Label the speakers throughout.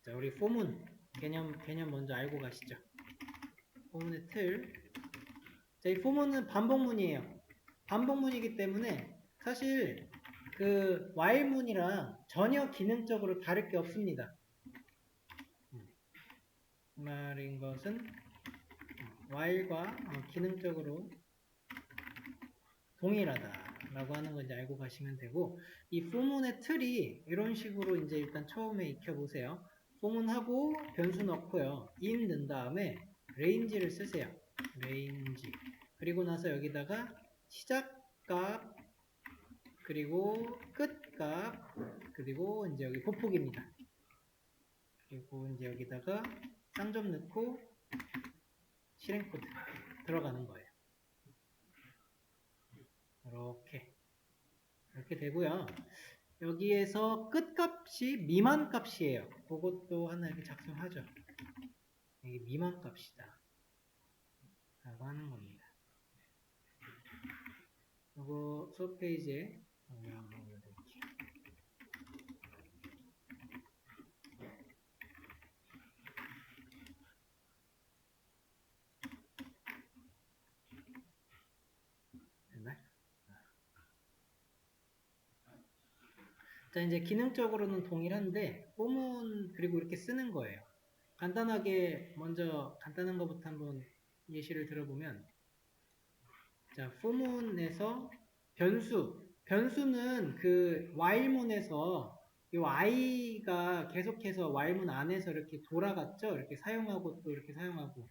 Speaker 1: 자, 우리 포문 개념 먼저 알고 가시죠. 포문의 틀. 자, 이 포문은 반복문이에요. 반복문이기 때문에 사실 그 while문이랑 전혀 기능적으로 다를 게 없습니다. 그 말인 것은 while과 기능적으로 동일하다라고 하는 걸 이제 알고 가시면 되고, 이 포문의 틀이 이런 식으로 이제 일단 처음에 익혀보세요. 포문하고 변수 넣고요. in 넣은 다음에 range를 쓰세요. range. 그리고 나서 여기다가 시작값, 그리고 끝값, 그리고 이제 여기 보폭입니다. 그리고 이제 여기다가 쌍점 넣고 실행 코드 들어가는 거예요. 이렇게 되고요. 여기에서 끝값이 미만 값이에요. 그것도 하나 이렇게 작성하죠. 이게 미만 값이다 라고 하는 겁니다. 이거 수업 페이지에 한번 올려드릴게요. 됐나요? 자, 이제 기능적으로는 동일한데 포문 그리고 이렇게 쓰는 거예요. 간단하게 먼저 간단한 것부터 한번 예시를 들어보면, 자, 포문에서 변수는 그 while문에서 이 i가 계속해서 while문 안에서 이렇게 돌아갔죠. 이렇게 사용하고 또 이렇게 사용하고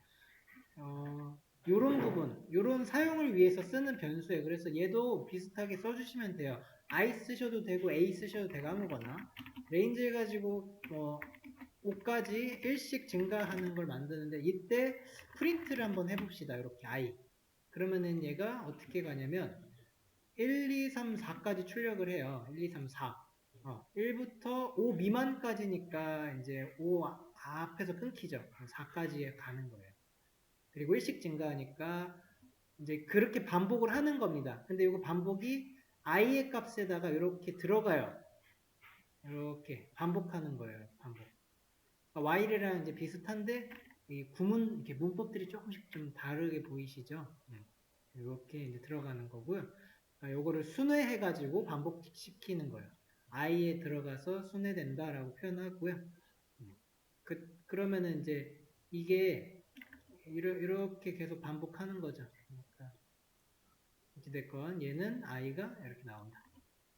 Speaker 1: 요런 부분, 요런 사용을 위해서 쓰는 변수예요. 그래서 얘도 비슷하게 써주시면 돼요. I 쓰셔도 되고 A 쓰셔도 되고 아무거나. 레인지 해가지고 5까지 1씩 증가하는 걸 만드는데, 이때 프린트를 한번 해봅시다. 이렇게 I. 그러면은 얘가 어떻게 가냐면 1, 2, 3, 4까지 출력을 해요. 1, 2, 3, 4. 1부터 5 미만까지니까 이제 5 앞에서 끊기죠. 4까지 가는 거예요. 그리고 1씩 증가하니까 이제 그렇게 반복을 하는 겁니다. 근데 이거 반복이 i의 값에다가 이렇게 들어가요. 이렇게 반복하는 거예요. 반복. 그러니까 while이랑 이제 비슷한데 이 구문 이렇게 문법들이 조금씩 좀 다르게 보이시죠? 이렇게 이제 들어가는 거고요. 그러니까 요거를 순회해가지고 반복시키는 거예요. i에 들어가서 순회된다라고 표현하고요. 그러면은 이제 이게 이렇게 계속 반복하는 거죠. 그러니까 어찌됐건 얘는 i가 이렇게 나온다.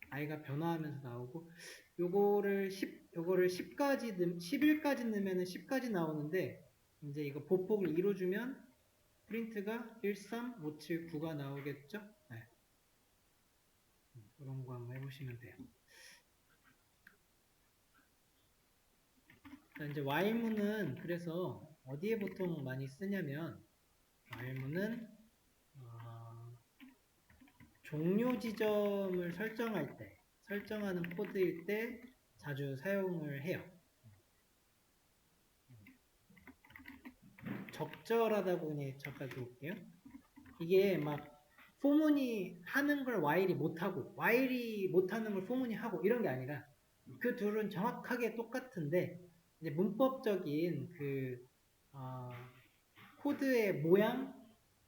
Speaker 1: i가 변화하면서 나오고, 요거를 10까지 11까지 넣으면 10까지 나오는데, 이제 이거 보폭을 이루어주면 프린트가 1, 3, 5, 7, 9가 나오겠죠? 네. 그런 거 한번 해보시면 돼요. 자, 이제 while문은 그래서 어디에 보통 많이 쓰냐면, while문은 종료 지점을 설정할 때, 설정하는 코드일 때 자주 사용을 해요. 적절하다고 그냥 잠깐 볼게요. 이게 막 포문이 하는 걸 while이 못하고, while이 못하는 걸 포문이 하고 이런 게 아니라 그 둘은 정확하게 똑같은데, 이제 문법적인 그 코드의 모양,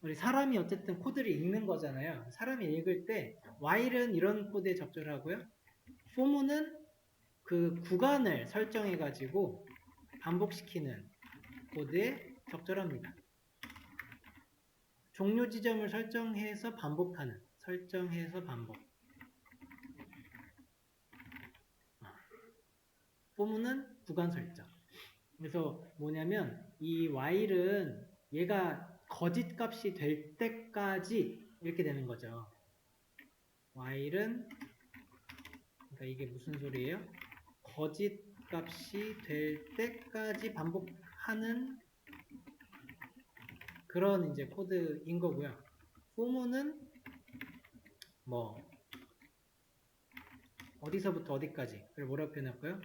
Speaker 1: 우리 사람이 어쨌든 코드를 읽는 거잖아요. 사람이 읽을 때 while은 이런 코드에 적절하고요. 포문은 그 구간을 설정해 가지고 반복시키는 코드에 적절합니다. 종료 지점을 설정해서 반복하는, 설정해서 반복. 포문은 구간 설정. 그래서 뭐냐면 이 while은 얘가 거짓 값이 될 때까지 이렇게 되는 거죠. while은, 그러니까 이게 무슨 소리예요? 거짓 값이 될 때까지 반복하는 그런 이제 코드인 거고요. 포문은 뭐 어디서부터 어디까지, 그걸 뭐라고 표현할까요?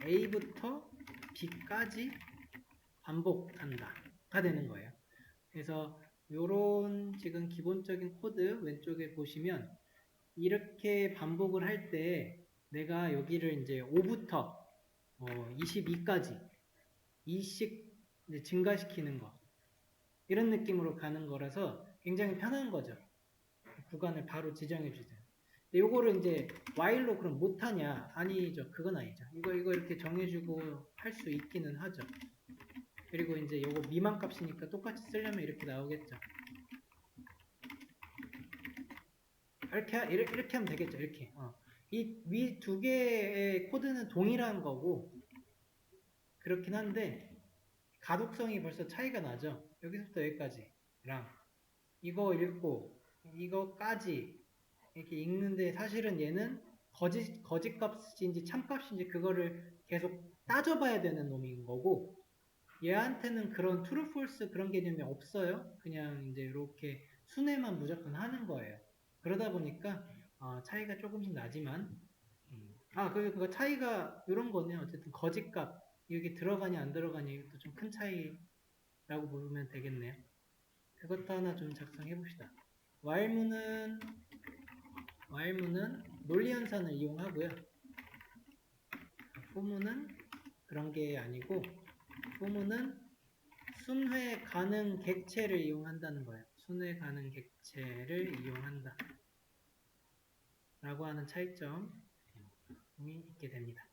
Speaker 1: A부터 B까지 반복한다가 되는 거예요. 그래서 요런 지금 기본적인 코드 왼쪽에 보시면 이렇게 반복을 할 때 내가 여기를 이제 5부터 22까지 이씩 이제 증가시키는 거 이런 느낌으로 가는 거라서 굉장히 편한 거죠. 구간을 바로 지정해 주세요. 요거를 이제 while로 그럼 못하냐? 아니죠. 그건 아니죠. 이거 이렇게 정해주고 할 수 있기는 하죠. 그리고 이제 요거 미만 값이니까 똑같이 쓰려면 이렇게 나오겠죠. 이렇게 하면 되겠죠. 이렇게. 이 위 두 개의 코드는 동일한 거고 그렇긴 한데 가독성이 벌써 차이가 나죠. 여기서부터 여기까지랑 이거 읽고 이거까지 이렇게 읽는데 사실은 얘는 거짓 값인지 참 값인지 그거를 계속 따져봐야 되는 놈인 거고 얘한테는 그런 true, false 그런 개념이 없어요. 그냥 이제 이렇게 순회만 무조건 하는 거예요. 그러다 보니까 차이가 조금씩 나지만 그거 차이가 이런 거네요. 어쨌든 거짓값 이게 들어가냐 안 들어가냐 이것도 좀 큰 차이라고 보면 되겠네요. 그것도 하나 좀 작성해 봅시다. while문은 논리연산을 이용하고요. for문은 그런 게 아니고 for문은 순회 가능 객체를 이용한다는 거예요. 순회 가능 객체를 이용한다 라고 하는 차이점이 있게 됩니다.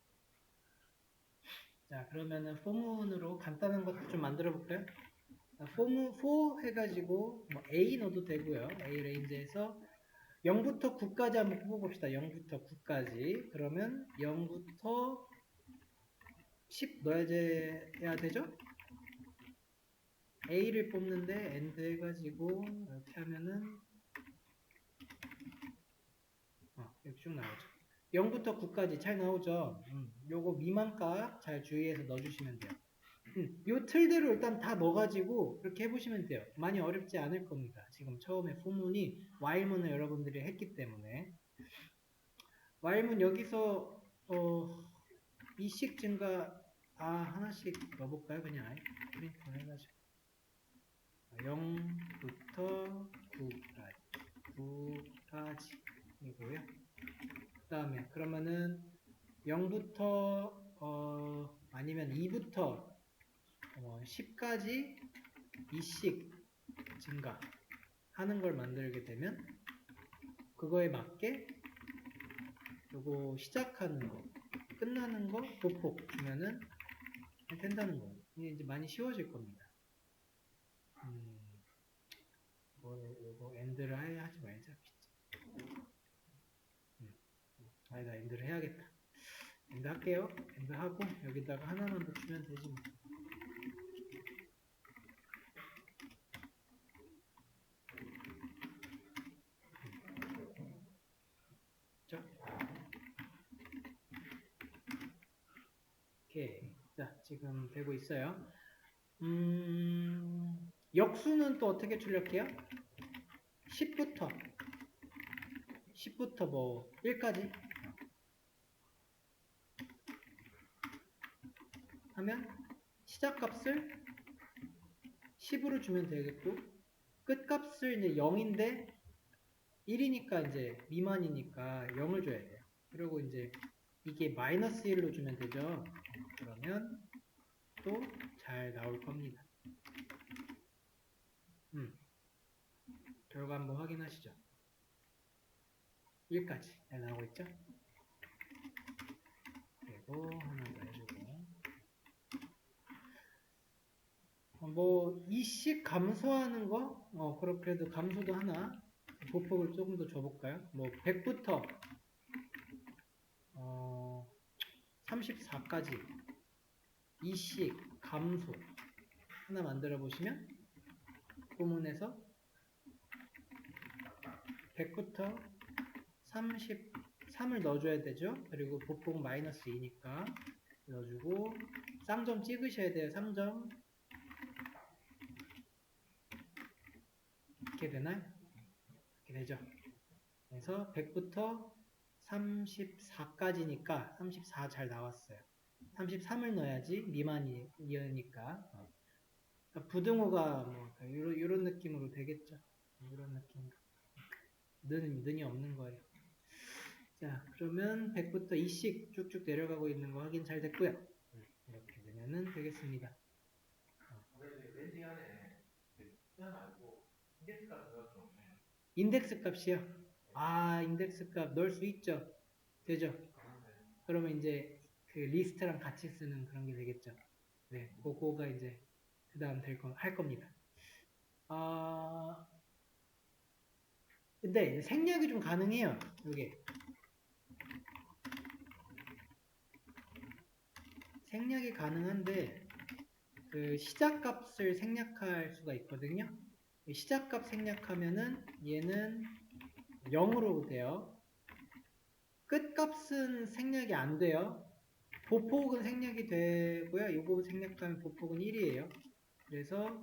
Speaker 1: 자, 그러면은 for문으로 간단한 것도 좀 만들어 볼까요? for 해가지고 뭐 A 넣어도 되고요. A 레인지에서 0부터 9까지 한번 뽑아봅시다. 0부터 9까지. 그러면 0부터 10 넣어야 되죠? A를 뽑는데 AND 해가지고 이렇게 하면은 이렇게 쭉 나오죠. 0부터 9까지 잘 나오죠? 요거 미만값 잘 주의해서 넣어주시면 돼요. 요 틀대로 일단 다 넣어가지고 이렇게 해보시면 돼요. 많이 어렵지 않을 겁니다. 지금 처음에 for문이 while문을 여러분들이 했기 때문에 while문 여기서 이씩 증가 하나씩 넣어볼까요? 그냥 아예 프린트 해가지고 0부터 9까지 이고요. 그 다음에 그러면은 0부터 아니면 2부터 10까지 이씩 증가 하는 걸 만들게 되면 그거에 맞게 요거 시작하는 거 끝나는 거 보폭 주면은 된다는 거예요. 이게 이제 많이 쉬워질 겁니다. 요거 엔드를 하지 말자. 아니다, 엔드를 해야겠다. 엔드 할게요. 엔드 하고 여기다가 하나만 더 주면 되지 뭐. 오케이. 자, 지금 되고 있어요. 역수는 또 어떻게 출력해요? 10부터 뭐 1까지 하면 시작값을 10으로 주면 되겠고 끝값을 이제 0인데 1이니까 이제 미만이니까 0을 줘야 돼요. 그리고 이제 이게 마이너스 1로 주면 되죠. 그러면 또 잘 나올 겁니다. 결과 한번 확인하시죠. 1까지 잘 나오고 있죠? 그리고 하나 더 해주고 뭐 이씩 감소하는 거 그래도 감소도 하나 보폭을 조금 더 줘볼까요? 뭐 100부터 34까지 이씩 감소 하나 만들어 보시면 부문에서 100부터 33을 넣어줘야 되죠. 그리고 보폭 마이너스 2니까 넣어주고 쌍점 찍으셔야 돼요. 쌍점 이렇게 되나요? 이렇게 되죠. 그래서 100부터 34까지니까 34 잘 나왔어요. 33을 넣어야지 미만이니까 부등호가 뭐 이런 느낌으로 되겠죠. 이런 느낌. 는이 없는 거예요. 자, 그러면 100부터 2씩 쭉쭉 내려가고 있는 거 확인 잘 됐고요. 하면 되겠습니다.
Speaker 2: 렌징 안에 숫자 말고 인덱스 값 넣었죠.
Speaker 1: 인덱스 값이요? 아, 인덱스 값 넣을 수 있죠. 되죠? 그러면 이제 그 리스트랑 같이 쓰는 그런 게 되겠죠. 네, 그거가 이제 그 다음 할 겁니다. 근데 생략이 좀 가능해요. 이게 생략이 가능한데 그 시작값을 생략할 수가 있거든요. 시작값 생략하면은 얘는 0으로 돼요. 끝값은 생략이 안 돼요. 보폭은 생략이 되고요. 요거 생략하면 보폭은 1이에요. 그래서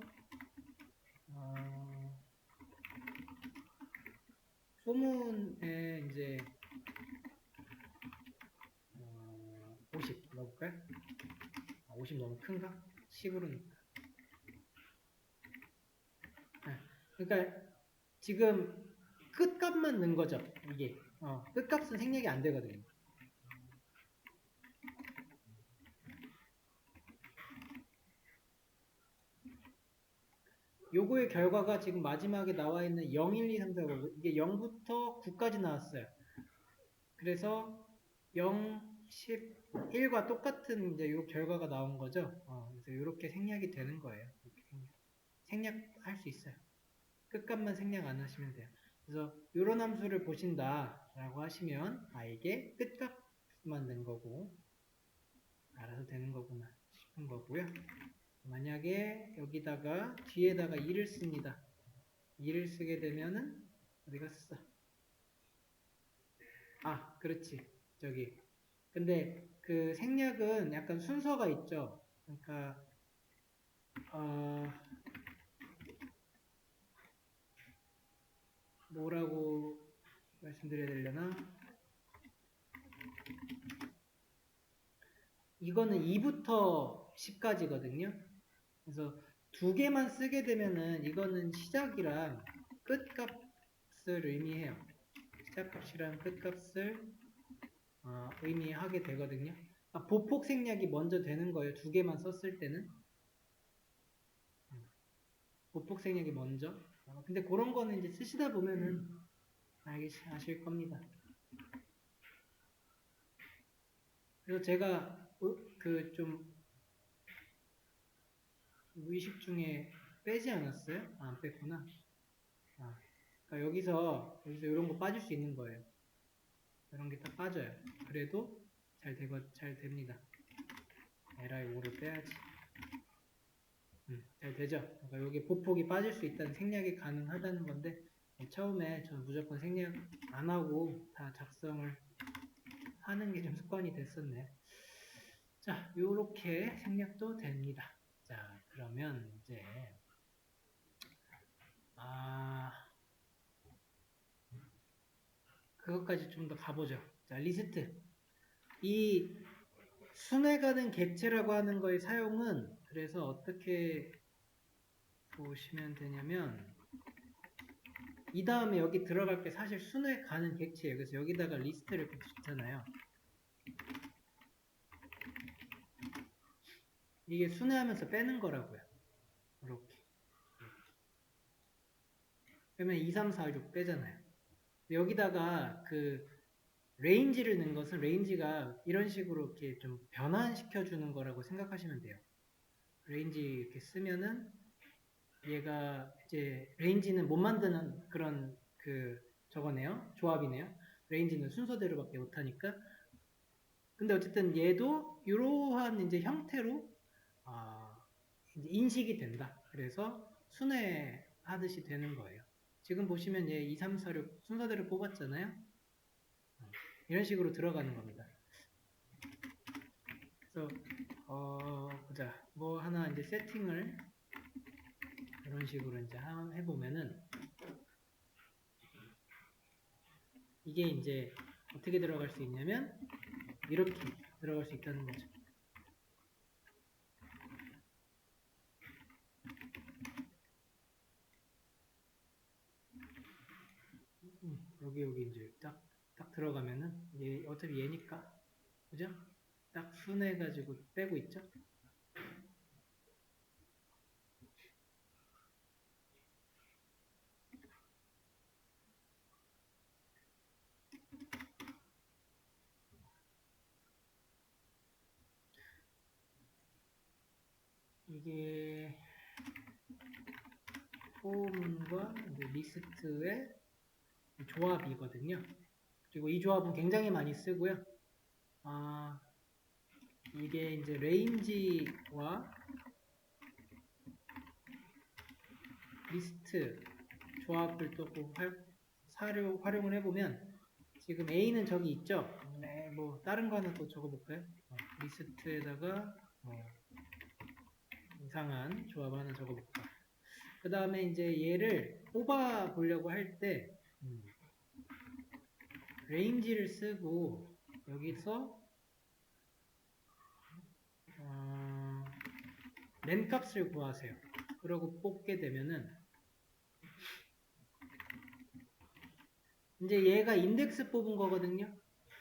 Speaker 1: 소문에 이제 50 넣어볼까요? 50 너무 큰가? 10으로니까. 네. 그러니까 지금 끝값만 넣은 거죠. 이게 끝값은 생략이 안 되거든요. 요거의 결과가 지금 마지막에 나와 있는 0, 1, 2, 3, 4, 5 이게 0부터 9까지 나왔어요. 그래서 0, 10, 1과 똑같은 이제 요 결과가 나온 거죠. 그래서 이렇게 생략이 되는 거예요. 이렇게 생략할 수 있어요. 끝값만 생략 안 하시면 돼요. 그래서 이런 함수를 보신다라고 하시면 이게 끝값만 낸 거고 알아서 되는 거구나 싶은 거고요. 만약에 여기다가 뒤에다가 2를 씁니다. 2를 쓰게 되면은 어디 갔어? 그렇지. 저기. 근데 그 생략은 약간 순서가 있죠. 그러니까 뭐라고 말씀드려야 되려나? 이거는 2부터 10까지거든요. 그래서 두 개만 쓰게 되면은 이거는 시작이랑 끝값을 의미해요. 시작값이랑 끝값을 의미하게 되거든요. 보폭 생략이 먼저 되는 거예요. 두 개만 썼을 때는. 보폭 생략이 먼저. 근데 그런 거는 이제 쓰시다 보면은 아실 겁니다. 그래서 제가 그 좀 무의식 중에 빼지 않았어요? 안 뺐구나. 그러니까 여기서 이런 거 빠질 수 있는 거예요. 이런 게 다 빠져요. 그래도 잘 됩니다. li5를 빼야지. 잘 되죠? 그러니까 여기 보폭이 빠질 수 있다는 생략이 가능하다는 건데 처음에 저는 무조건 생략 안 하고 다 작성을 하는 게 좀 습관이 됐었네. 자, 요렇게 생략도 됩니다. 자, 그러면 이제 그것까지 좀 더 가보죠. 자, 리스트. 이 순회가는 객체라고 하는 거의 사용은 그래서 어떻게 보시면 되냐면 이 다음에 여기 들어갈 게 사실 순회 가는 객체예요. 그래서 여기다가 리스트를 이렇게 붙잖아요. 이게 순회하면서 빼는 거라고요. 이렇게. 그러면 2, 3, 4, 6 빼잖아요. 여기다가 그 레인지를 넣은 것은 레인지가 이런 식으로 이렇게 좀 변환시켜 주는 거라고 생각하시면 돼요. 레인지 이렇게 쓰면은 얘가 이제 레인지는 못 만드는 그런 저거네요. 조합이네요. 레인지는 순서대로밖에 못하니까. 근데 어쨌든 얘도 이러한 이제 형태로 이제 인식이 된다. 그래서 순회하듯이 되는 거예요. 지금 보시면 얘 2, 3, 4, 6 순서대로 뽑았잖아요. 이런 식으로 들어가는 겁니다. 그래서 보자. 뭐 하나 이제 세팅을 이런 식으로 이제 해보면은 이게 이제 어떻게 들어갈 수 있냐면 이렇게 들어갈 수 있다는 거죠. 여기 이제 딱 들어가면은 얘 어차피 얘니까 그죠? 딱 순해가지고 빼고 있죠? 이게 폼과 리스트의 조합이거든요. 그리고 이 조합은 굉장히 많이 쓰고요. 이게 이제 레인지와 리스트 조합을 또 활용을 해보면 지금 A는 저기 있죠? 네, 뭐 다른 거 하나 또 적어볼까요? 리스트에다가 이상한 조합 하나 적어볼까. 그 다음에 이제 얘를 뽑아 보려고 할 때 레인지를 쓰고 여기서 len 값을 구하세요. 그러고 뽑게 되면은 이제 얘가 인덱스 뽑은 거거든요.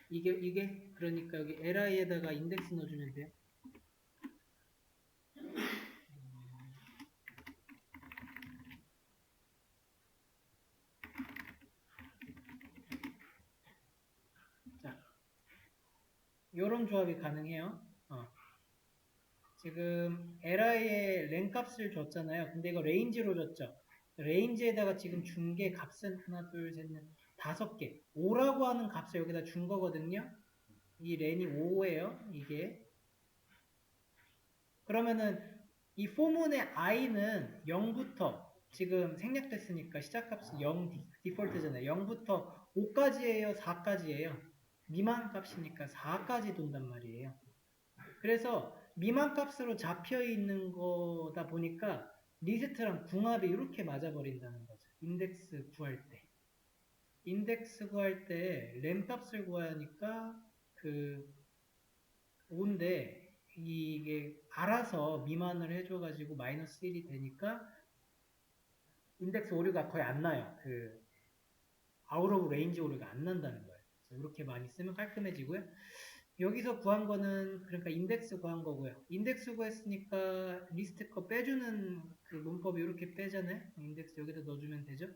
Speaker 1: 이게 그러니까 여기 li에다가 인덱스 넣어주면 돼요. 자, 요런 조합이 가능해요. 지금 li에 len 값을 줬잖아요. 근데 이거 레인지로 줬죠. 레인지에다가 지금 준 게 값은 하나, 둘, 셋, 넷, 5개. 5라고 하는 값을 여기다 준 거거든요. 이 렌이 5예요. 이게. 그러면은 이 포문의 i는 0부터 지금 생략됐으니까 시작값은 0 디폴트잖아요. 0부터 5까지예요? 4까지예요? 미만 값이니까 4까지 돈단 말이에요. 그래서 미만 값으로 잡혀 있는 거다 보니까 리스트랑 궁합이 이렇게 맞아버린다는 거죠. 인덱스 구할 때. 인덱스 구할 때 len 값을 구하니까 그 5인데 이게 알아서 미만을 해줘가지고 마이너스 1이 되니까 인덱스 오류가 거의 안 나요. 그 아웃 오브 레인지 오류가 안 난다는 거예요. 이렇게 많이 쓰면 깔끔해지고요. 여기서 구한 거는 그러니까 인덱스 구한 거고요. 인덱스 구했으니까 리스트 거 빼주는 그 문법이 이렇게 빼잖아요. 인덱스 여기다 넣어주면 되죠.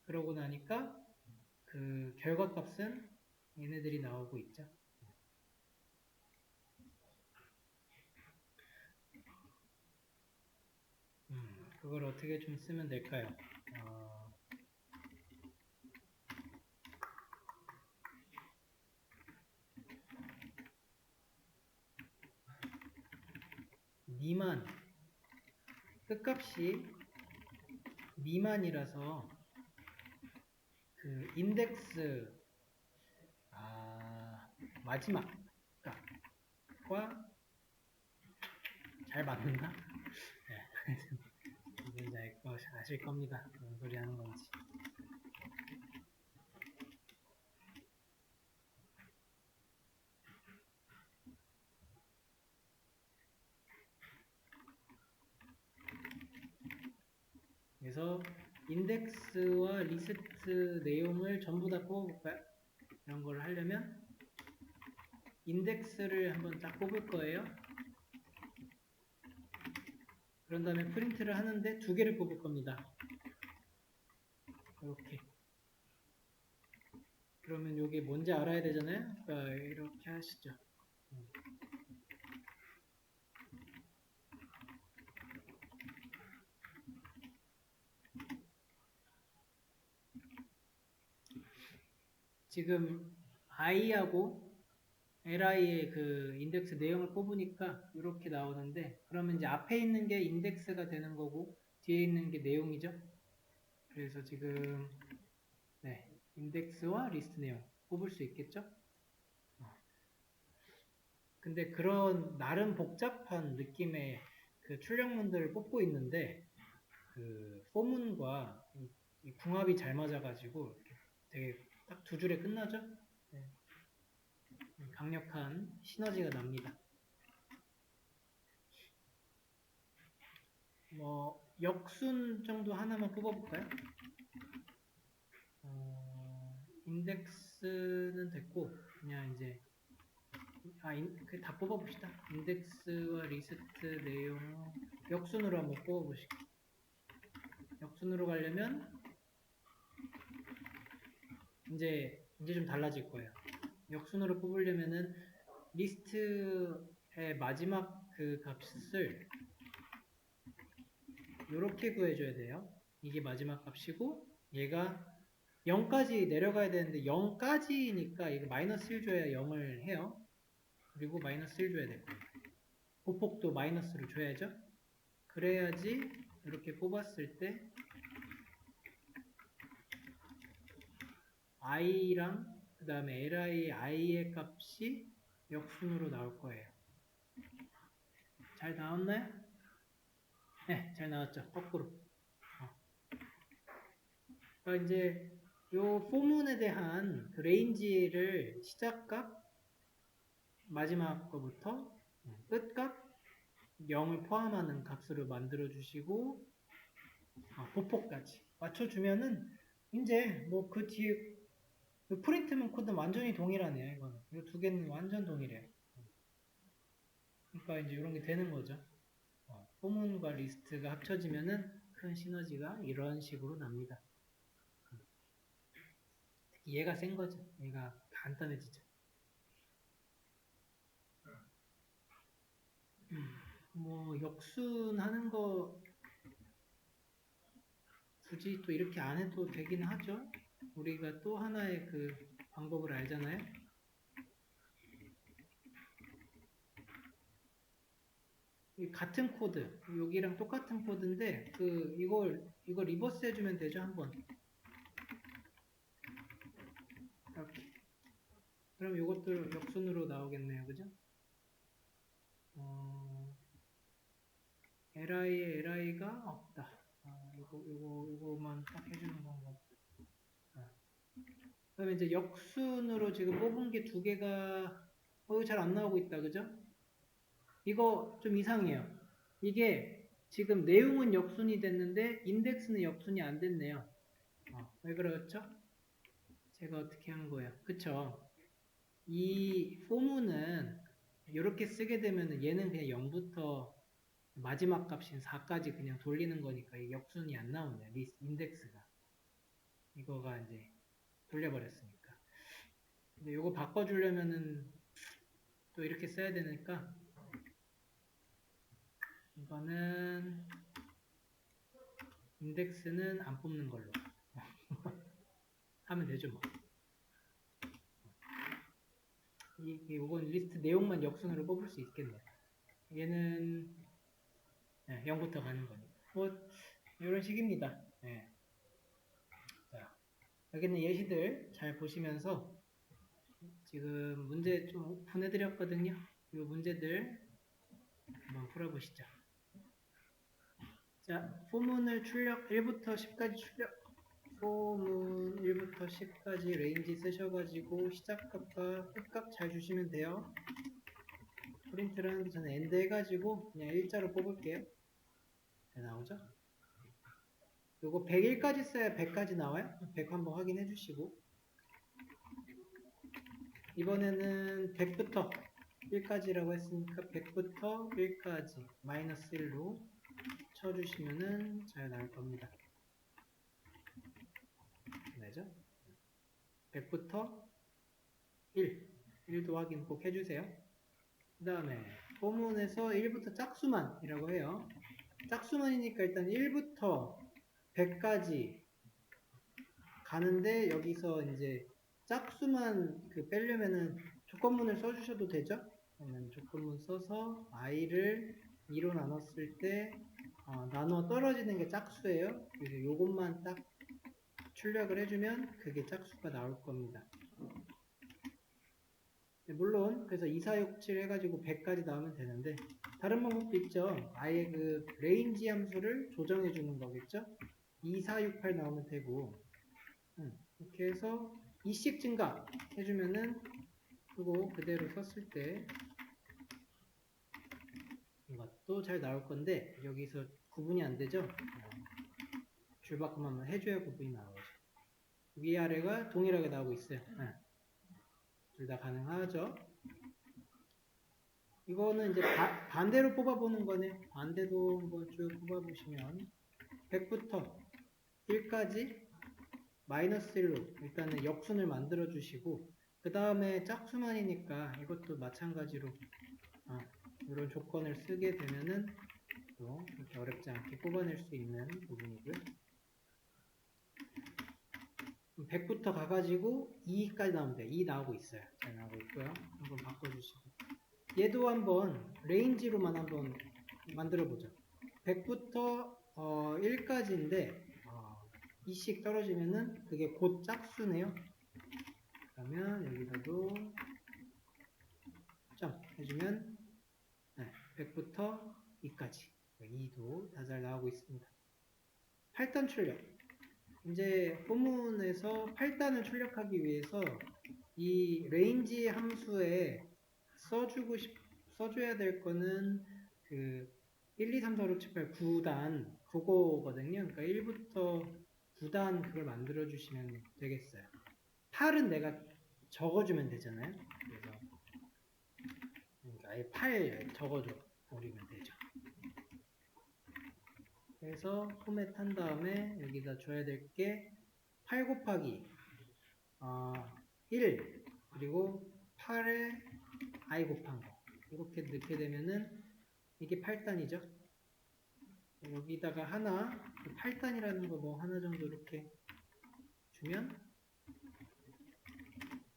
Speaker 1: 그러고 나니까 그 결과값은 얘네들이 나오고 있죠. 그걸 어떻게 좀 쓰면 될까요? 미만 끝값이 미만이라서 그 인덱스 마지막 값과 잘 맞는가? 네. 이제 아실 겁니다. 무슨 소리 하는 건지. 그래서 인덱스와 리스트 내용을 전부 다 뽑아볼까요? 이런 걸 하려면 인덱스를 한번 딱 뽑을 거예요. 그런 다음에 프린트를 하는데 2개를 뽑을 겁니다. 이렇게. 그러면 이게 뭔지 알아야 되잖아요. 그러니까 이렇게 하시죠. 지금 i하고 li의 그 인덱스 내용을 뽑으니까 이렇게 나오는데 그러면 이제 앞에 있는 게 인덱스가 되는 거고 뒤에 있는 게 내용이죠. 그래서 지금 인덱스와 리스트 내용 뽑을 수 있겠죠. 근데 그런 나름 복잡한 느낌의 그 출력문들을 뽑고 있는데 그 포문과 이 궁합이 잘 맞아가지고 되게 딱 2줄에 끝나죠. 네. 강력한 시너지가 납니다. 뭐 역순 정도 하나만 뽑아볼까요? 인덱스는 됐고 그냥 이제 다 뽑아봅시다. 인덱스와 리스트 내용 역순으로 한번 뽑아보시고 역순으로 가려면 이제 좀 달라질 거예요. 역순으로 뽑으려면은 리스트의 마지막 그 값을 이렇게 구해줘야 돼요. 이게 마지막 값이고 얘가 0까지 내려가야 되는데 0까지니까 이거 마이너스 1 줘야 0을 해요. 그리고 마이너스 1 줘야 될 거예요. 보폭도 마이너스로 줘야죠. 그래야지 이렇게 뽑았을 때 i랑 그 다음에 li, i의 값이 역순으로 나올 거예요. 잘 나왔나요? 네, 잘 나왔죠. 거꾸로. 그러니까 이제 요 포문에 대한 그 레인지를 시작값, 마지막 거부터 끝값 0을 포함하는 값으로 만들어 주시고 보폭까지 맞춰주면은 이제 뭐 그 뒤에 그 프린트문 코드는 완전히 동일하네요. 이거는 이 두 개는 완전 동일해요. 그러니까 이제 이런 게 되는 거죠. 포문과 리스트가 합쳐지면은 큰 시너지가 이런 식으로 납니다. 얘가 센 거죠. 얘가 간단해지죠. 뭐 역순하는 거 굳이 또 이렇게 안 해도 되긴 하죠. 우리가 또 하나의 그 방법을 알잖아요. 이 같은 코드, 여기랑 똑같은 코드인데 그 이걸 리버스 해주면 되죠. 한번 이렇게. 그럼 이것도 역순으로 나오겠네요. 그죠? li에 li가 없다. 이거만 딱 해주는 방법. 그다음에 이제 역순으로 지금 뽑은 게 두 개가 잘 안 나오고 있다. 그죠? 이거 좀 이상해요. 이게 지금 내용은 역순이 됐는데 인덱스는 역순이 안 됐네요. 왜 그렇죠? 제가 어떻게 한 거예요? 그쵸? 이 포문은 이렇게 쓰게 되면 얘는 그냥 0부터 마지막 값인 4까지 그냥 돌리는 거니까 역순이 안 나오네요. 인덱스가. 이거가 이제 돌려버렸으니까. 근데 이거 바꿔주려면은 또 이렇게 써야 되니까 이거는 인덱스는 안 뽑는 걸로 하면 되죠 뭐. 이건 리스트 내용만 역순으로 뽑을 수 있겠네요. 얘는 0부터 가는 거니까. 뭐 이런 식입니다. 네. 자, 여기는 예시들 잘 보시면서 지금 문제 좀 오픈해드렸거든요. 이 문제들 한번 풀어보시죠. 자, 포문을 출력 1부터 10까지 출력. 포문 1부터 10까지 레인지 쓰셔가지고 시작값과 끝값 잘 주시면 돼요. 프린트를 하는데 저는 엔드 해가지고 그냥 일자로 뽑을게요. 잘 나오죠? 요거 101까지 써야 100까지 나와요. 100 한번 확인해 주시고 이번에는 100부터 1까지라고 했으니까 100부터 1까지 마이너스 1로 쳐주시면은 잘 나올 겁니다. 되죠? 100부터 1도 확인 꼭 해주세요. 그 다음에 포문에서 1부터 짝수만이라고 해요. 짝수만이니까 일단 1부터 100까지 가는데 여기서 이제 짝수만 빼려면은 조건문을 써주셔도 되죠? 그러면 조건문 써서 i를 2로 나눴을 때 나눠 떨어지는 게 짝수예요. 그래서 요것만 딱 출력을 해주면 그게 짝수가 나올 겁니다. 물론 그래서 2, 4, 6, 7 해가지고 100까지 나오면 되는데 다른 방법도 있죠. 아예 그 레인지 함수를 조정해 주는 거겠죠. 2, 4, 6, 8 나오면 되고 이렇게 해서 2씩 증가 해주면은 그거 그대로 썼을 때 이것도 잘 나올 건데 여기서 구분이 안 되죠. 줄바꿈 한번 해줘야 구분이 나오죠. 위아래가 동일하게 나오고 있어요. 둘 다 가능하죠. 이거는 이제 반대로 뽑아보는 거네. 반대도 한번 쭉 뽑아보시면 100부터 1까지 마이너스 1로 일단은 역순을 만들어 주시고 그 다음에 짝수만이니까 이것도 마찬가지로 이런 조건을 쓰게 되면은 또 이렇게 어렵지 않게 뽑아낼 수 있는 부분이고요. 100부터 가가지고 2까지 나오면 돼요. 2 나오고 있어요. 잘 나오고 있고요. 한번 바꿔주시고. 얘도 한번 레인지로만 한번 만들어 보죠. 100부터 1까지인데 2씩 떨어지면은 그게 곧 짝수네요. 그러면 여기서도 점 해주면 100부터 2까지 2도 다 잘 나오고 있습니다. 8단 출력. 이제 포문에서 8단을 출력하기 위해서 이 range 함수에 써줘야 될 거는 그 1, 2, 3, 4, 5, 6, 7, 8, 9단 그거거든요. 그러니까 1부터 9단 그걸 만들어 주시면 되겠어요. 8은 내가 적어주면 되잖아요. 그래서 그러니까 아예 8 적어줘 버리면 되죠. 그래서 포맷 한 다음에 여기다 줘야 될 게 8 곱하기 1 그리고 8에 i 곱한 거 이렇게 넣게 되면은 이게 8단이죠. 여기다가 하나 8단이라는 거 뭐 하나 정도 이렇게 주면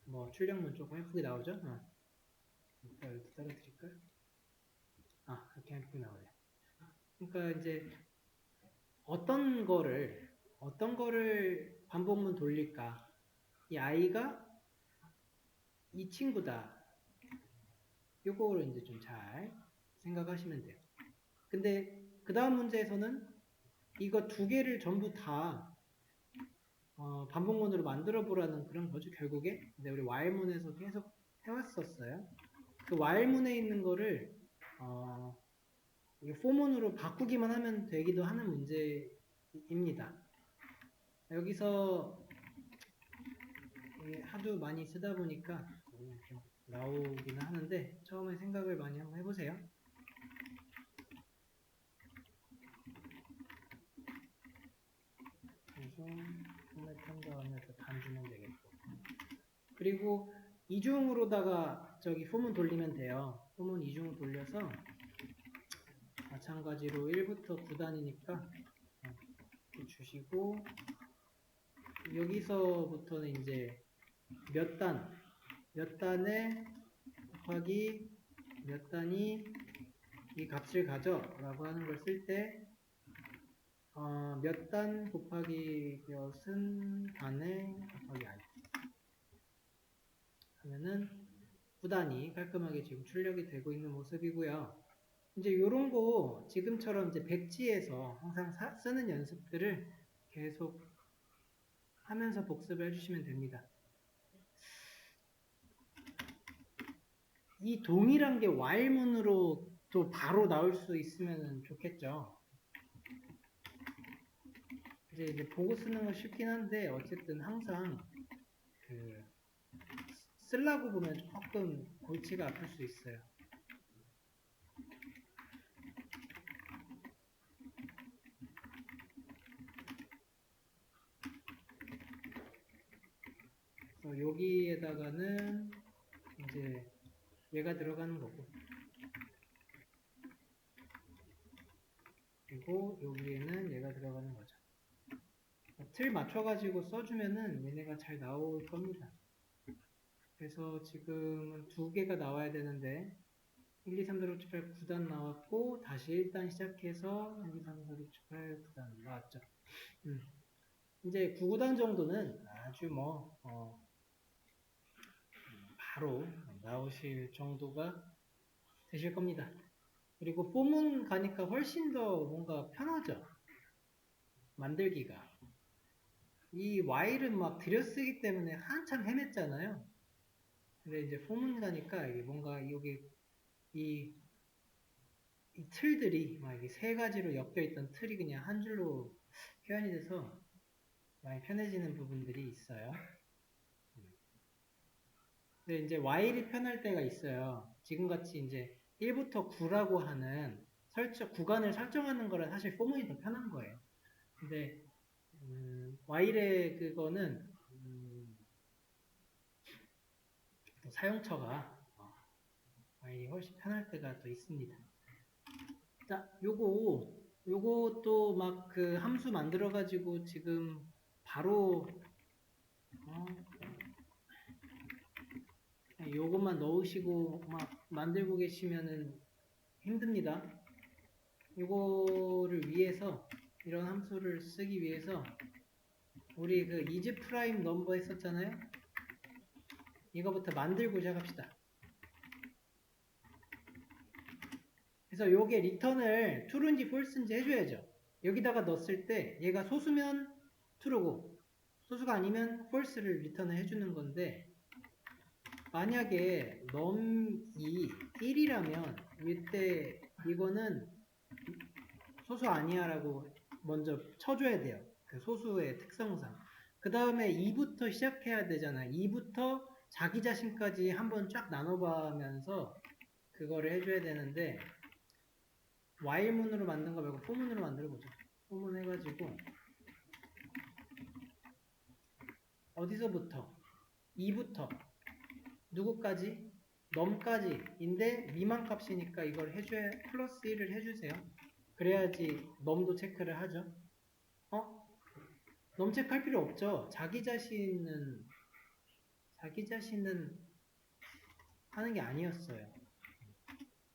Speaker 1: 뭐 출력문 조금 예쁘게 나오죠. 이렇게 떨어뜨릴까요? 이렇게 예쁘게 나오네요. 그러니까 이제 어떤 거를 반복문 돌릴까? 이 i가 이 친구다. 요거를 이제 좀 잘 생각하시면 돼요. 근데 그 다음 문제에서는 이거 두 개를 전부 다 반복문으로 만들어 보라는 그런 거죠, 결국에. 근데 우리 while문에서 계속 해왔었어요. 그 while문에 있는 거를 for문으로 바꾸기만 하면 되기도 하는 문제입니다. 여기서 하도 많이 쓰다 보니까 좀 나오기는 하는데 처음에 생각을 많이 한번 해보세요. 그래서 포맷한 다음에 단 주면 되겠고, 그리고 이중으로다가 저기 포문 돌리면 돼요. 포문 이중으로 돌려서 마찬가지로 1부터 9단이니까 이렇게 주시고, 여기서부터는 이제 몇 단에 곱하기 몇 단이 이 값을 가져 라고 하는 걸 쓸 때 몇 단 곱하기 몇은 단에 곱하기 i 하면은 9단이 깔끔하게 지금 출력이 되고 있는 모습이고요. 이제 이런 거 지금처럼 이제 백지에서 항상 쓰는 연습들을 계속 하면서 복습을 해주시면 됩니다. 이 동일한 게 while문으로 또 바로 나올 수 있으면 좋겠죠. 이제 보고 쓰는 건 쉽긴 한데 어쨌든 항상 쓰려고 보면 조금 골치가 아플 수 있어요. 그래서 여기에다가는 이제 얘가 들어가는 거고, 그리고 여기에는 얘가 들어가는 거죠. 틀 맞춰가지고 써주면은 얘네가 잘 나올 겁니다. 그래서 지금은 두 개가 나와야 되는데 1, 2, 3, 4, 5, 6, 7, 8, 9단 나왔고 다시 1단 시작해서 1, 2, 3, 4, 5, 6, 7, 8, 9단 나왔죠. 이제 9단 정도는 아주 바로 나오실 정도가 되실 겁니다. 그리고 포문 가니까 훨씬 더 뭔가 편하죠. 만들기가. 이 while은 막 들여쓰기 때문에 한참 헤맸잖아요. 근데 이제 포문 가니까 이게 뭔가 여기 이 틀들이 막 이게 세 가지로 엮여 있던 틀이 그냥 한 줄로 표현이 돼서 많이 편해지는 부분들이 있어요. 근데 이제 while이 편할 때가 있어요. 지금같이 이제 1부터 9라고 하는 구간을 설정하는 거라 사실 포문이 더 편한 거예요. 근데 while의 그거는 사용처가 while이 훨씬 편할 때가 또 있습니다. 자, 요것도 막 그 함수 만들어가지고 지금 바로 어, 요것만 넣으시고 막 만들고 계시면은 힘듭니다. 요거를 위해서 이런 함수를 쓰기 위해서 우리 그 is prime number 했었잖아요. 이거부터 만들고 시작합시다. 그래서 요게 리턴을 true인지 false인지 해줘야죠. 여기다가 넣었을 때 얘가 소수면 true고 소수가 아니면 false를 리턴을 해주는 건데 만약에 num이 1이라면 이때 이거는 소수 아니야 라고 먼저 쳐줘야 돼요. 그 소수의 특성상. 그 다음에 2부터 시작해야 되잖아. 2부터 자기 자신까지 한번 쫙 나눠보면서 그거를 해줘야 되는데 while문으로 만든 거 말고 for문으로 만들어보자. for문 해가지고 어디서부터? 2부터 누구까지? num까지인데 미만 값이니까 이걸 해줘야 플러스 1을 해주세요. 그래야지 num도 체크를 하죠. num 체크할 필요 없죠. 자기 자신은 하는 게 아니었어요.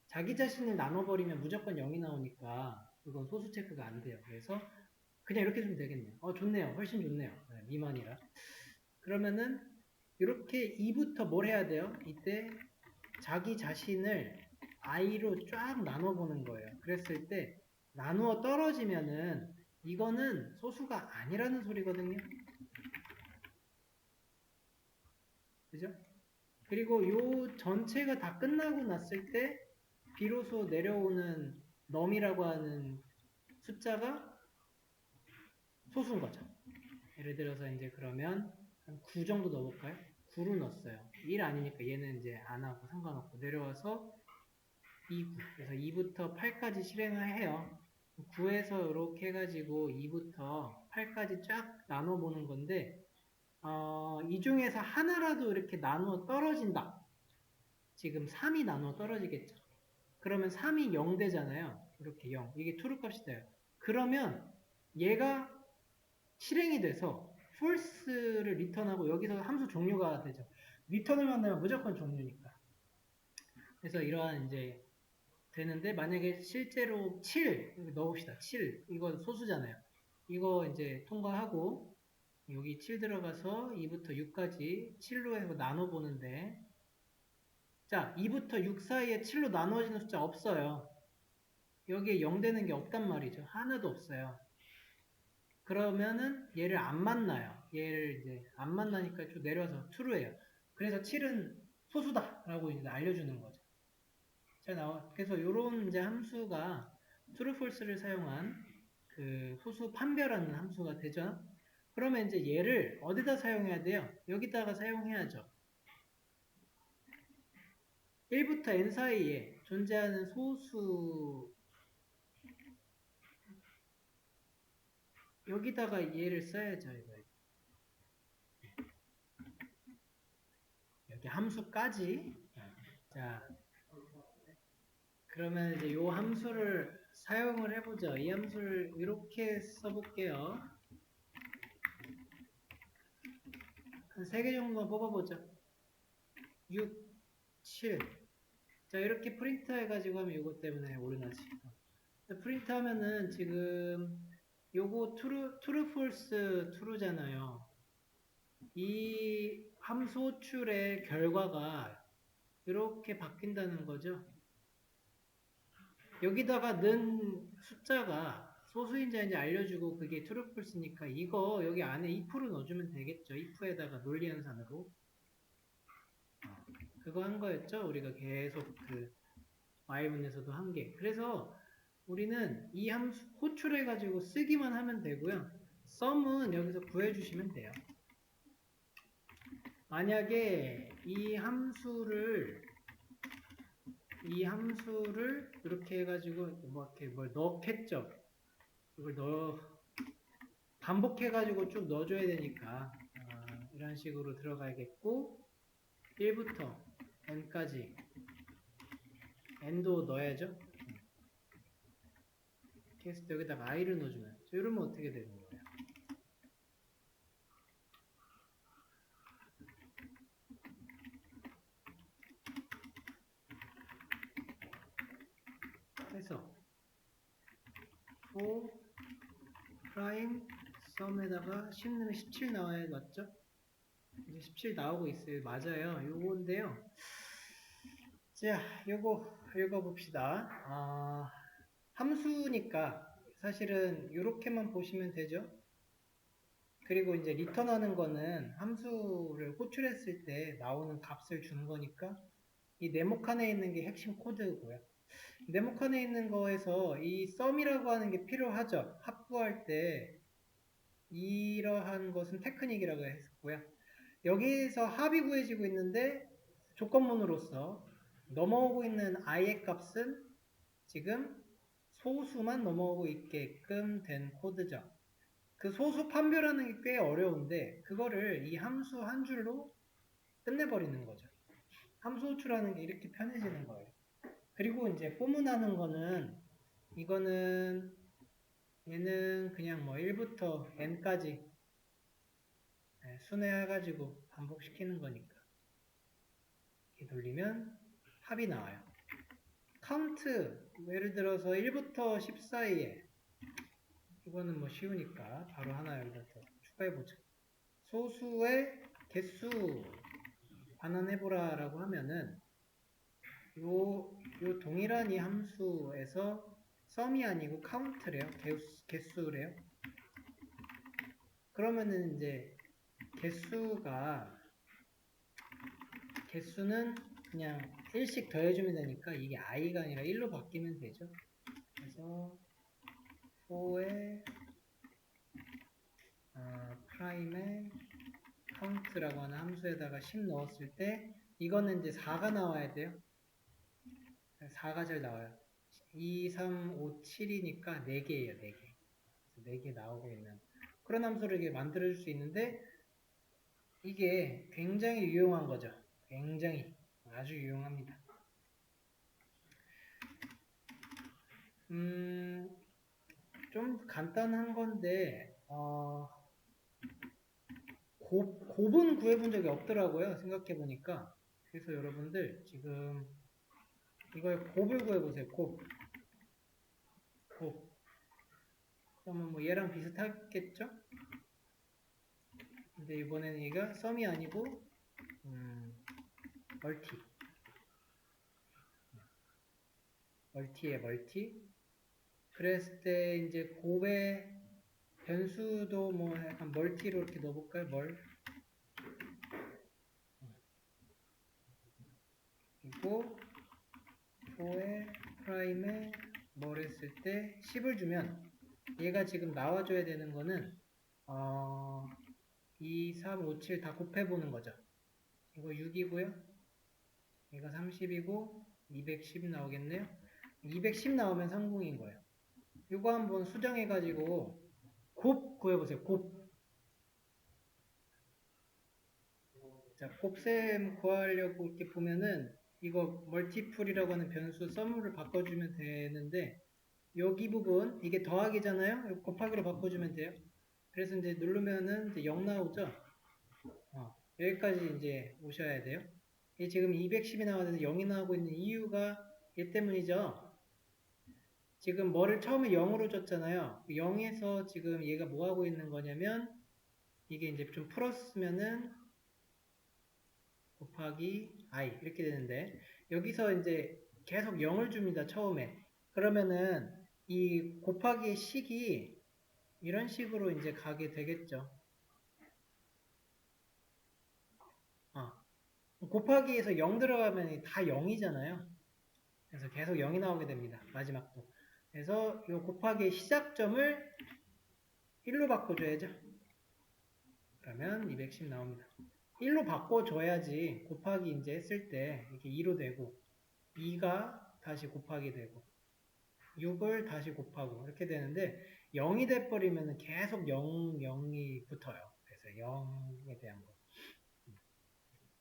Speaker 1: 자기 자신을 나눠버리면 무조건 0이 나오니까 그건 소수 체크가 안 돼요. 그래서 그냥 이렇게 주면 되겠네요. 좋네요. 훨씬 좋네요. 네, 미만이라. 그러면은 이렇게 2부터 뭘 해야 돼요? 이때 자기 자신을 i로 쫙 나눠보는 거예요. 그랬을 때 나누어 떨어지면은 이거는 소수가 아니라는 소리거든요. 그죠? 그리고 요 전체가 다 끝나고 났을 때 비로소 내려오는 num이라고 하는 숫자가 소수인 거죠. 예를 들어서 이제 그러면 한 9 정도 넣어볼까요? 9로 넣었어요. 1 아니니까 얘는 이제 안 하고 상관없고 내려와서 2, 9. 그래서 2부터 8까지 실행을 해요. 9에서 이렇게 해가지고 2부터 8까지 쫙 나눠보는 건데 이 중에서 하나라도 이렇게 나누어 떨어진다. 지금 3이 나누어 떨어지겠죠. 그러면 3이 0 되잖아요. 이렇게 0. 이게 true 값이 돼요. 그러면 얘가 실행이 돼서 false를 리턴하고 여기서 함수 종료가 되죠. 리턴을 만나면 무조건 종료니까. 그래서 이러한 이제 되는데 만약에 실제로 7 넣어봅시다. 7 이건 소수잖아요. 이거 이제 통과하고 여기 7 들어가서 2부터 6까지 7로 해서 나눠보는데 자 2부터 6 사이에 7로 나눠지는 숫자 없어요. 여기에 0 되는 게 없단 말이죠. 하나도 없어요. 그러면은 얘를 안 만나요. 얘를 이제 안 만나니까 쭉 내려서 true예요. 그래서 7은 소수다라고 이제 알려주는 거죠. 그래서 요런 이제 함수가 true, false를 사용한 그 소수 판별하는 함수가 되죠. 그러면 이제 얘를 어디다 사용해야 돼요? 여기다가 사용해야죠. 1부터 n 사이에 존재하는 소수 여기다가 얘를 써야죠. 이거. 여기 함수까지. 자, 그러면 이제 요 함수를 사용을 해보죠. 이 함수를 이렇게 써볼게요. 한 3개 정도만 뽑아보죠. 6, 7. 자, 이렇게 프린트 해가지고 하면 이것 때문에 오류나지. 프린트 하면은 지금 요거 true, false, true잖아요. 이 함수 호출의 결과가 이렇게 바뀐다는 거죠. 여기다가 넣은 숫자가 소수인자인지 알려주고 그게 true, false니까 이거 여기 안에 if를 넣어주면 되겠죠. if에다가 논리연산으로. 그거 한 거였죠. 우리가 계속 그 while문에서도 한 게. 그래서 우리는 이 함수 호출해가지고 쓰기만 하면 되고요. sum은 여기서 구해주시면 돼요. 만약에 이 함수를 이렇게 해가지고 뭐 이렇게 뭘 넣겠죠. 이걸 반복해가지고 쭉 넣어줘야 되니까 이런 식으로 들어가야겠고 1부터 n까지 n도 넣어야죠. 이렇게 했을 때 여기다가 i를 넣어주면 이러면 어떻게 되는 거예요? 해서 for prime sum에다가 10 넣으면 17 나와야 맞죠? 이제 17 나오고 있어요. 맞아요. 요건데요. 자, 요거 읽어봅시다. 함수니까 사실은 이렇게만 보시면 되죠. 그리고 이제 리턴하는 거는 함수를 호출했을 때 나오는 값을 주는 거니까 이 네모칸에 있는 게 핵심 코드고요. 네모칸에 있는 거에서 이 sum이라고 하는 게 필요하죠. 합부할 때 이러한 것은 테크닉이라고 했고요. 여기에서 합이 구해지고 있는데 조건문으로서 넘어오고 있는 i의 값은 지금 소수만 넘어오고 있게끔 된 코드죠. 그 소수 판별하는 게 꽤 어려운데 그거를 이 함수 한 줄로 끝내버리는 거죠. 함수 호출하는 게 이렇게 편해지는 거예요. 그리고 이제 포문하는 거는 이거는 얘는 그냥 뭐 1부터 n까지 순회해가지고 반복시키는 거니까 이렇게 돌리면 합이 나와요. 카운트 예를 들어서 1부터 10 사이에 이거는 뭐 쉬우니까 바로 하나 여기다 더 추가해보죠. 소수의 개수 반환해보라 라고 하면은 요 동일한 이 함수에서 sum이 아니고 count래요. 개수래요. 그러면은 이제 개수는 그냥 1씩 더해주면 되니까 이게 i가 아니라 1로 바뀌면 되죠. 그래서 4의 prime의 count라고 하는 함수에다가 10 넣었을 때 이거는 이제 4가 나와야 돼요. 4가 잘 나와요. 2, 3, 5, 7이니까 4개예요. 4개. 4개 나오고 있는 그런 함수를 이렇게 만들어줄 수 있는데 이게 굉장히 유용한 거죠. 굉장히 아주 유용합니다. 좀 간단한 건데 곱은 구해본 적이 없더라고요. 생각해보니까. 그래서 여러분들 지금 이거의 곱을 구해보세요. 곱. 그러면 뭐 얘랑 비슷하겠죠? 근데 이번에는 얘가 썸이 아니고 멀티에 멀티. 그랬을 때 이제 곱의 변수도 뭐 약간 멀티로 이렇게 넣어볼까요? 그리고 4의 프라임에 뭘 했을 때 10을 주면 얘가 지금 나와줘야 되는 거는 2, 3, 5, 7 다 곱해보는 거죠. 이거 6이고요. 얘가 30이고 210 나오겠네요. 210 나오면 성공인 거예요. 이거 한번 수정해가지고 곱 구해보세요. 곱. 자, 곱셈 구하려고 이렇게 보면은 이거 멀티플이라고 하는 변수 썸을 바꿔주면 되는데 여기 부분 이게 더하기잖아요. 이거 곱하기로 바꿔주면 돼요. 그래서 이제 누르면은 이제 0 나오죠. 여기까지 이제 오셔야 돼요. 이게 지금 210이 나왔는데 0이 나오고 있는 이유가 얘 때문이죠. 지금 뭐를 처음에 0으로 줬잖아요. 0에서 지금 얘가 뭐 하고 있는 거냐면 이게 이제 좀 풀었으면은 곱하기 i 이렇게 되는데 여기서 이제 계속 0을 줍니다. 처음에. 그러면은 이 곱하기의 식이 이런 식으로 이제 가게 되겠죠. 곱하기에서 0 들어가면 다 0이잖아요. 그래서 계속 0이 나오게 됩니다. 마지막도. 그래서 이 곱하기의 시작점을 1로 바꿔줘야죠. 그러면 210 나옵니다. 1로 바꿔줘야지 곱하기 이제 했을 때 이렇게 2로 되고 2가 다시 곱하기 되고 6을 다시 곱하고 이렇게 되는데 0이 돼버리면 계속 0이 붙어요. 그래서 0에 대한 거.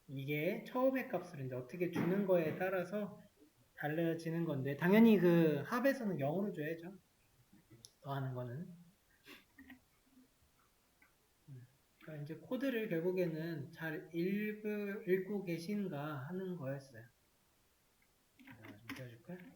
Speaker 1: 이게 처음의 값을 이제 어떻게 주는 거에 따라서 달라지는 건데 당연히 그 합에서는 0으로 줘야죠. 더하는 거는. 그러니까 이제 코드를 결국에는 잘 읽고 계신가 하는 거였어요. 좀 떼어줄까?